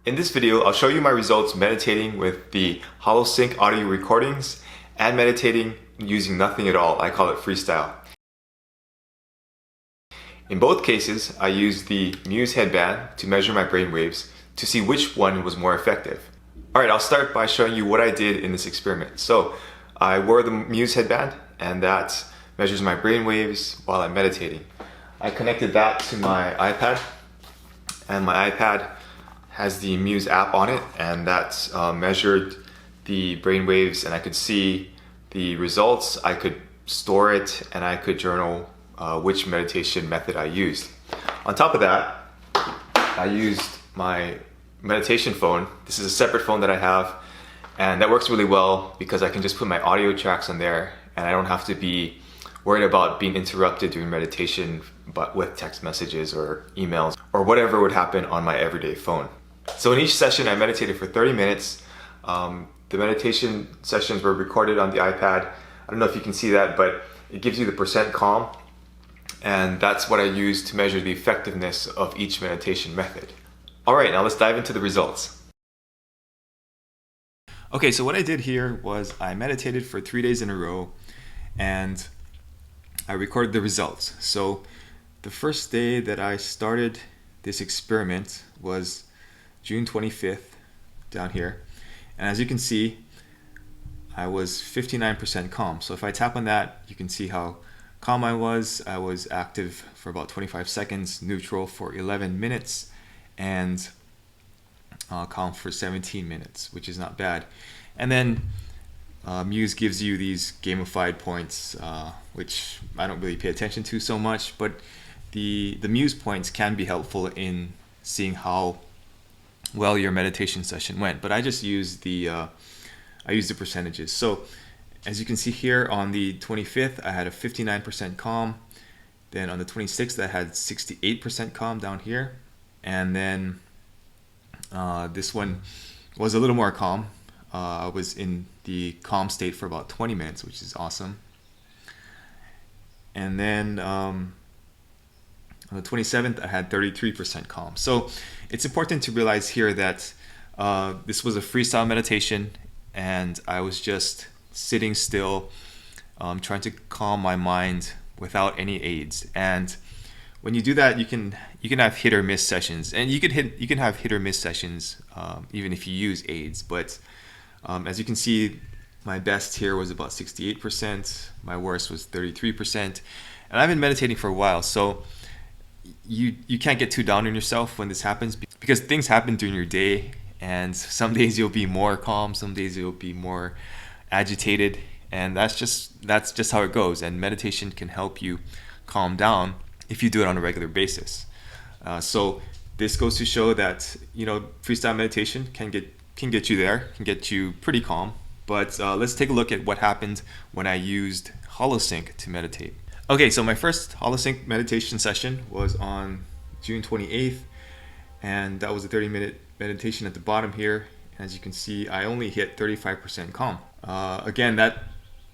In this video, I'll show you my results meditating with the Holosync audio recordings and meditating using nothing at all. I call it freestyle. In both cases, I used the Muse Headband to measure my brain waves to see which one was more effective. Alright, I'll start by showing you what I did in this experiment. So, I wore the Muse Headband and that measures my brain waves while I'm meditating. I connected that to my iPad, and my iPad has the Muse app on it, and that measured the brain waves, and I could see the results. I could store it, and I could journal which meditation method I used. On top of that, I used my meditation phone. This is a separate phone that I have, and that works really well because I can just put my audio tracks on there, and I don't have to be worried about being interrupted during meditation but with text messages or emails or whatever would happen on my everyday phone. So in each session I meditated for 30 minutes. The meditation sessions were recorded on the iPad. I don't know if you can see that, but it gives you the percent calm, and that's what I use to measure the effectiveness of each meditation method. Alright, now let's dive into the results. Okay, so what I did here was I meditated for 3 days in a row and I recorded the results. So the first day that I started this experiment was June 25th, down here. And as you can see, I was 59% calm. So if I tap on that, you can see how calm I was. I was active for about 25 seconds, neutral for 11 minutes, and calm for 17 minutes, which is not bad. And then Muse gives you these gamified points, which I don't really pay attention to so much, but the Muse points can be helpful in seeing how well your meditation session went. But I just used the percentages. So as you can see here, on the 25th I had a 59% calm. Then on the 26th I had 68% calm down here, and then this one was a little more calm. I was in the calm state for about 20 minutes, which is awesome. And then on the 27th, I had 33% calm. So it's important to realize here that this was a freestyle meditation, and I was just sitting still, trying to calm my mind without any aids. And when you do that, you can have hit or miss sessions, and you can have hit or miss sessions even if you use aids. But as you can see, my best here was about 68%. My worst was 33%, and I've been meditating for a while, so you can't get too down on yourself when this happens, because things happen during your day, and some days you'll be more calm, some days you'll be more agitated, and that's just how it goes. And meditation can help you calm down if you do it on a regular basis. So this goes to show that, you know, freestyle meditation can get you there, can get you pretty calm. But let's take a look at what happened when I used Holosync to meditate. Okay, so my first Holosync meditation session was on June 28th, and that was a 30-minute meditation at the bottom here. As you can see, I only hit 35% calm. Again, that,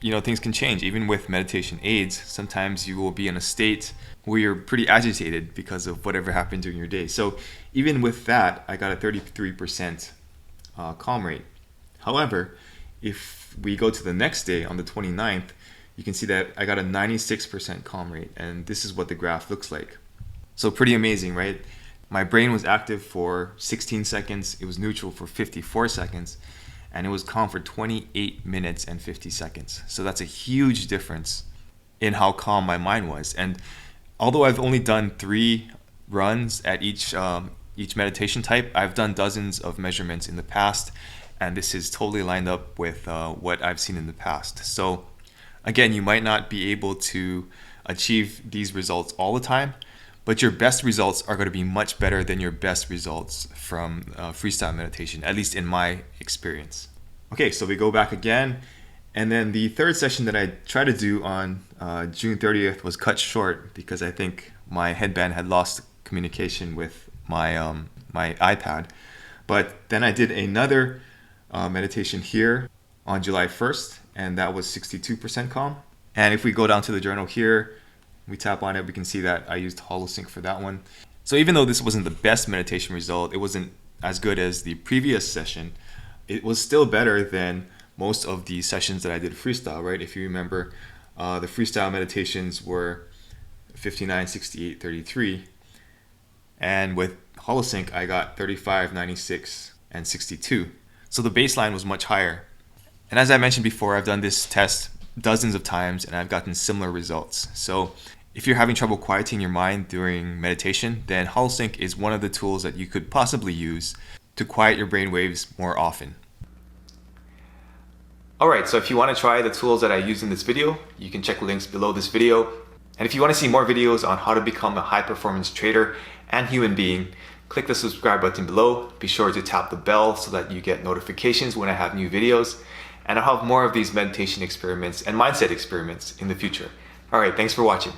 you know, things can change. Even with meditation aids, sometimes you will be in a state where you're pretty agitated because of whatever happened during your day. So even with that, I got a 33% calm rate. However, if we go to the next day on the 29th, you can see that I got a 96% calm rate, and this is what the graph looks like. So pretty amazing, right? My brain was active for 16 seconds, it was neutral for 54 seconds, and it was calm for 28 minutes and 50 seconds. So that's a huge difference in how calm my mind was. And although I've only done 3 runs at each meditation type, I've done dozens of measurements in the past, and this is totally lined up with what I've seen in the past. So again, you might not be able to achieve these results all the time, but your best results are going to be much better than your best results from freestyle meditation, at least in my experience. Okay, so we go back again, and then the third session that I tried to do on June 30th was cut short because I think my headband had lost communication with my my iPad. But then I did another meditation here on July 1st, and that was 62% calm. And if we go down to the journal here, we tap on it, we can see that I used Holosync for that one. So even though this wasn't the best meditation result, it wasn't as good as the previous session, it was still better than most of the sessions that I did freestyle, right? If you remember, the freestyle meditations were 59, 68, 33. And with Holosync, I got 35, 96, and 62. So the baseline was much higher. And as I mentioned before, I've done this test dozens of times and I've gotten similar results. So if you're having trouble quieting your mind during meditation, then Holosync is one of the tools that you could possibly use to quiet your brain waves more often. Alright, so if you want to try the tools that I use in this video, you can check links below this video. And if you want to see more videos on how to become a high-performance trader and human being, click the subscribe button below. Be sure to tap the bell so that you get notifications when I have new videos. And I'll have more of these meditation experiments and mindset experiments in the future. Alright, thanks for watching.